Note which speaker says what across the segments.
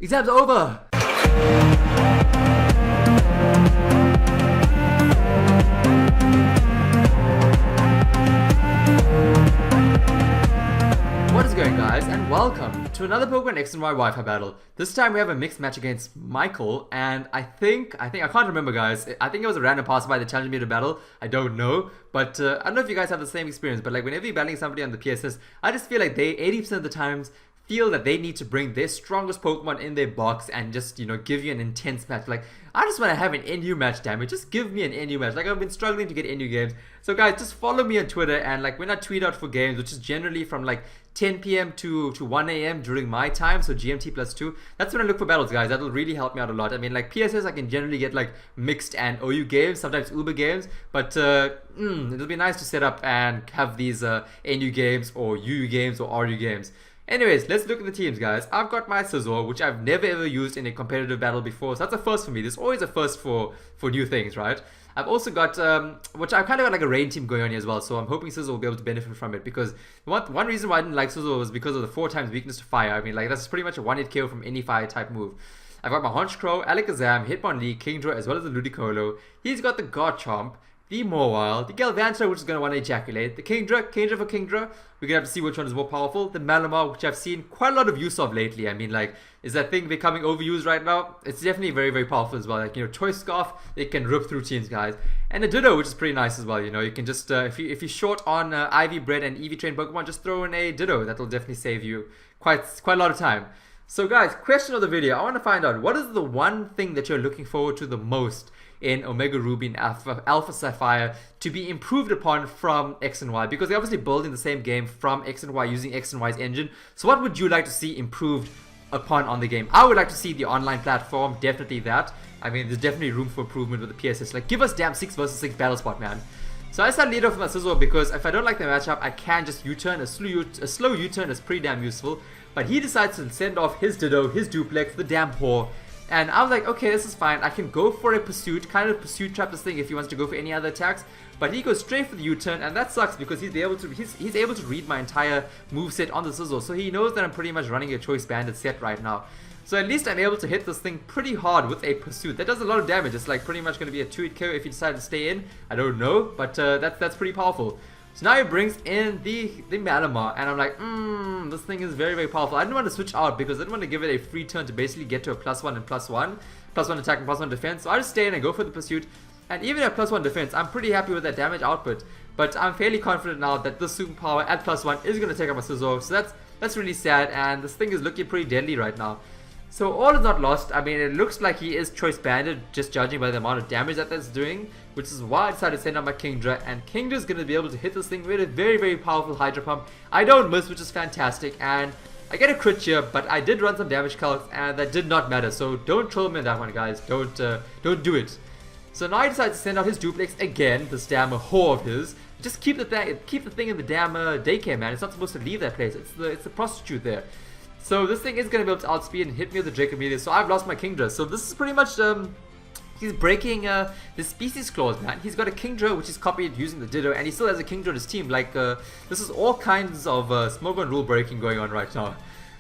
Speaker 1: Exam's over! What is going, guys, and welcome to another Pokemon X and Y Wi-Fi battle. This time we have a mixed match against Michael, and I can't remember, guys. I think it was a random passerby that challenged me to battle. I don't know, but I don't know if you guys have the same experience, but like whenever you're battling somebody on the PSS, I just feel like they 80% of the times feel that they need to bring their strongest Pokemon in their box and just, you know, give you an intense match. Like, I just want to have an NU match, damn it. Just give me an NU match. Like, I've been struggling to get NU games. So guys, just follow me on Twitter, and like when I tweet out for games, which is generally from like 10 p.m. to 1 a.m. during my time, so GMT +2, that's when I look for battles, guys. That'll really help me out a lot. I mean, like PSS, I can generally get like mixed and OU games, sometimes Uber games, but it'll be nice to set up and have these NU games or UU games or RU games. Anyways, let's look at the teams, guys. I've got my Scizor, which I've never ever used in a competitive battle before, so that's a first for me. There's always a first for new things, right? I've also got, which I've kind of got like a rain team going on here as well, so I'm hoping Scizor will be able to benefit from it, because one reason why I didn't like Scizor was because of the 4x weakness to fire. I mean, like, that's pretty much a one-hit KO from any fire type move. I've got my Honchkrow, Alakazam, Hitmonlee, Kingdra, as well as the Ludicolo. He's got the Garchomp, the Mawile, the Galvantula, which is going to want to ejaculate, the Kingdra for Kingdra, we're going to have to see which one is more powerful, the Malamar, which I've seen quite a lot of use of lately. I mean, like, is that thing becoming overused right now? It's definitely very, very powerful as well. Like, you know, Choice Scarf, it can rip through teams, guys. And the Ditto, which is pretty nice as well. You know, you can just, if you're short on IV Bred and EV Trained Pokemon, just throw in a Ditto. That'll definitely save you quite a lot of time. So guys, question of the video, I want to find out, what is the one thing that you're looking forward to the most in Omega Ruby and Alpha Sapphire to be improved upon from X and Y? Because they're obviously building the same game from X and Y using X and Y's engine. So what would you like to see improved upon on the game? I would like to see the online platform, definitely that. I mean, there's definitely room for improvement with the PSS. Like, give us damn 6 versus 6 battle spot, man. So I started lead off with my Scizor because if I don't like the matchup, I can just U-turn. A slow U-turn is pretty damn useful. But he decides to send off his Ditto, his Duplex, the damn whore. And I was like, okay, this is fine. I can go for a pursuit, kind of pursuit trap this thing if he wants to go for any other attacks. But he goes straight for the U-turn, and that sucks because he's able to read my entire moveset on the Scizor. So he knows that I'm pretty much running a Choice Bandit set right now. So at least I'm able to hit this thing pretty hard with a pursuit. That does a lot of damage. It's like pretty much going to be a 2-hit KO if you decide to stay in. I don't know, but that's pretty powerful. So now he brings in the Malamar, and I'm like, this thing is very, very powerful. I didn't want to switch out because I didn't want to give it a free turn to basically get to a +1 and +1. +1 attack and +1 defense. So I just stay in and go for the pursuit. And even at +1 defense, I'm pretty happy with that damage output. But I'm fairly confident now that this superpower at +1 is going to take out my Scizor. So that's really sad, and this thing is looking pretty deadly right now. So all is not lost. I mean, it looks like he is Choice Banded, just judging by the amount of damage that's doing, which is why I decided to send out my Kingdra, and Kingdra is going to be able to hit this thing with a very, very powerful Hydro Pump. I don't miss, which is fantastic, and I get a crit here, but I did run some damage calcs, and that did not matter. So don't troll me on that one, guys. Don't do it. So now I decided to send out his Duplex again, this damn whore of his. Just keep the thing in the damn daycare, man. It's not supposed to leave that place. It's the prostitute there. So this thing is going to be able to outspeed and hit me with the Draco Meteor. So I've lost my Kingdra. So this is pretty much, he's breaking the species clause, man. He's got a Kingdra, which is copied using the Ditto, and he still has a Kingdra in his team. Like, this is all kinds of smoke and rule breaking going on right now.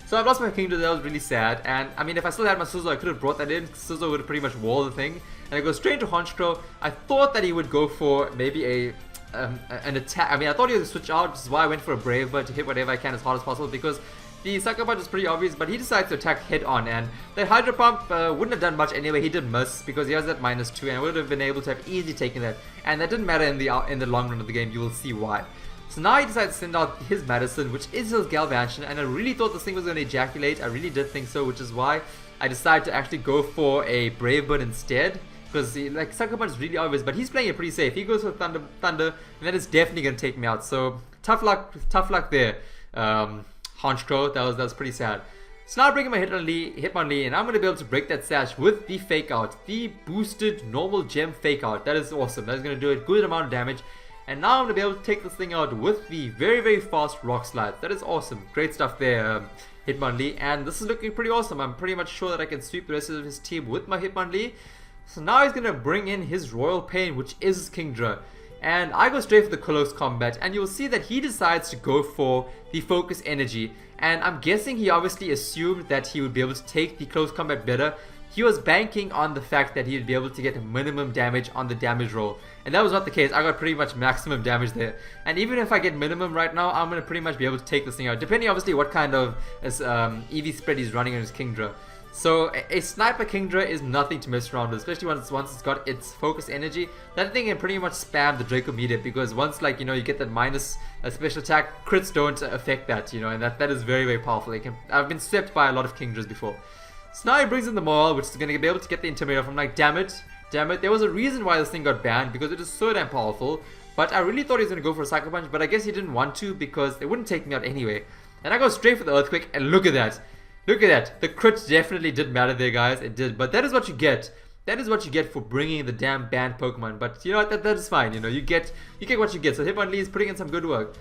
Speaker 1: So I've lost my Kingdra. That was really sad. And I mean, if I still had my Scizor, I could have brought that in. Scizor would have pretty much walled the thing. And I go straight into Honchkrow. I thought that he would go for maybe an attack. I mean, I thought he would switch out, which is why I went for a Brave Bird to hit whatever I can as hard as possible, because the Sucker Punch is pretty obvious, but he decides to attack head on, and that Hydro Pump wouldn't have done much anyway. He did miss because he has that -2, and I would have been able to have easily taken that, and that didn't matter in the long run of the game. You will see why. So now he decides to send out his Medicine, which is his Galvantula, and I really thought this thing was going to ejaculate. I really did think so, which is why I decided to actually go for a Brave Bird instead. Because like Sucker Punch is really obvious, but he's playing it pretty safe. He goes for Thunder, and that is definitely going to take me out. So tough luck there. Honchkrow, that was pretty sad. So now I bring in my Hitmonlee, and I'm going to be able to break that sash with the Fake Out, the boosted normal gem Fake Out. That is awesome. That's going to do a good amount of damage. And now I'm going to be able to take this thing out with the very, very fast Rock Slide. That is awesome. Great stuff there, Hitmonlee. And this is looking pretty awesome. I'm pretty much sure that I can sweep the rest of his team with my Hitmonlee. So now he's going to bring in his Royal Pain, which is his Kingdra. and I go straight for the close combat, and you'll see that he decides to go for the focus energy, and I'm guessing he obviously assumed that he would be able to take the close combat better. He was banking on the fact that he'd be able to get minimum damage on the damage roll, and that was not the case. I got pretty much maximum damage there, and even if I get minimum right now, I'm going to pretty much be able to take this thing out, depending obviously what kind of EV spread he's running on his Kingdra. So a sniper Kingdra is nothing to mess around with, especially once it's got its focus energy. That thing can pretty much spam the Draco meter, because once, like, you know, you get that minus special attack, crits don't affect that, you know, and that is very, very powerful. I've been swept by a lot of Kingdras before. So now he brings in the Maul, which is going to be able to get the Intimidator from, like, damn it, there was a reason why this thing got banned, because it is so damn powerful. But I really thought he was going to go for a Psycho Punch, but I guess he didn't want to, because it wouldn't take me out anyway. And I go straight for the Earthquake, and look at that. Look at that. The crit definitely did matter there, guys. It did. But that is what you get. That is what you get for bringing the damn banned Pokemon. But you know what? That is fine. You know, you get what you get. So Hitmonlee is putting in some good work.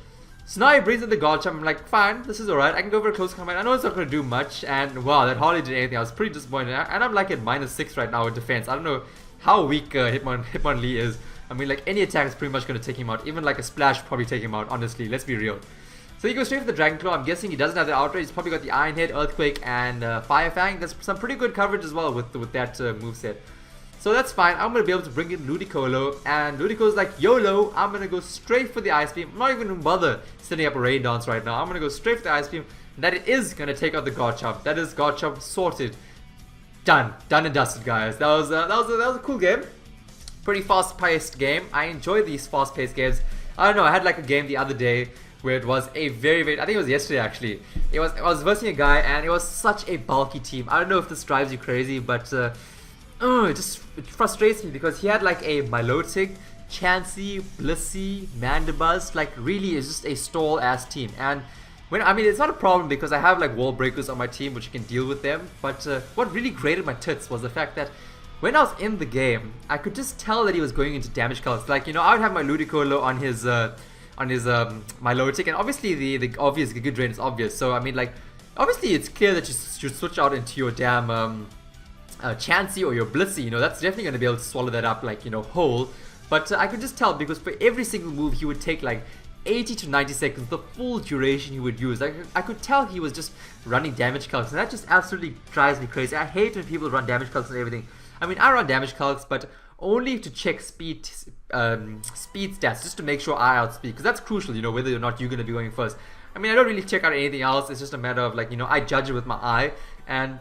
Speaker 1: So now he brings in the Garchomp. I'm like, fine, this is alright. I can go for a close combat. I know it's not going to do much. And wow, that hardly did anything. I was pretty disappointed. And I'm like at -6 right now in defense. I don't know how weak Hitmonlee is. I mean, like, any attack is pretty much going to take him out. Even like a splash would probably take him out, honestly. Let's be real. So he goes straight for the Dragon Claw. I'm guessing he doesn't have the outrage. He's probably got the Iron Head, Earthquake, and Fire Fang. That's some pretty good coverage as well with that moveset. So that's fine. I'm going to be able to bring in Ludicolo. And Ludicolo's like, YOLO, I'm going to go straight for the Ice Beam. I'm not even going to bother setting up a Rain Dance right now. I'm going to go straight for the Ice Beam. And that is going to take out the Garchomp. That is Garchomp sorted. Done. Done and dusted, guys. That was a cool game. Pretty fast-paced game. I enjoy these fast-paced games. I don't know. I had like a game the other day where it was a very, I think it was yesterday actually. I was versing a guy, and it was such a bulky team. I don't know if this drives you crazy, but it frustrates me, because he had like a Milotic, Chansey, Blissey, Mandibuzz. Like, really, it's just a stall ass team. And I mean, it's not a problem because I have like wall breakers on my team which can deal with them. But what really grated my tits was the fact that when I was in the game, I could just tell that he was going into damage calcs. Like, you know, I would have my Ludicolo on his Milotic, and obviously the obvious Giga Drain is obvious. So I mean, like, obviously it's clear that you should switch out into your damn Chansey or your Blissey. You know, that's definitely going to be able to swallow that up, like, you know, whole. But I could just tell, because for every single move he would take like 80 to 90 seconds, the full duration he would use. Like, I could tell he was just running damage calcs, and that just absolutely drives me crazy. I hate when people run damage calcs and everything. I mean, I run damage calcs, but only to check speed stats, just to make sure I outspeed, because that's crucial, you know, whether or not you're going to be going first. I mean, I don't really check out anything else. It's just a matter of, like, you know, I judge it with my eye. And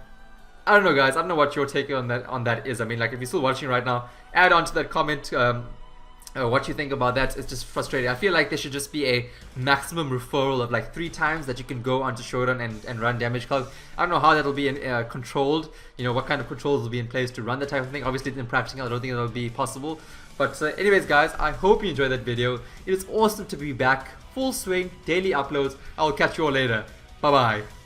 Speaker 1: I don't know, guys, I don't know what your take on that is. I mean, like, if you're still watching right now, add on to that comment what you think about that. It's just frustrating. I feel like there should just be a maximum referral of like 3 times that you can go onto Showdown and run damage calcs. I don't know how that'll be controlled, you know, what kind of controls will be in place to run that type of thing. Obviously in practicing, I don't think that'll be possible. But anyways, guys, I hope you enjoyed that video. It is awesome to be back, full swing, daily uploads. I will catch you all later. Bye bye.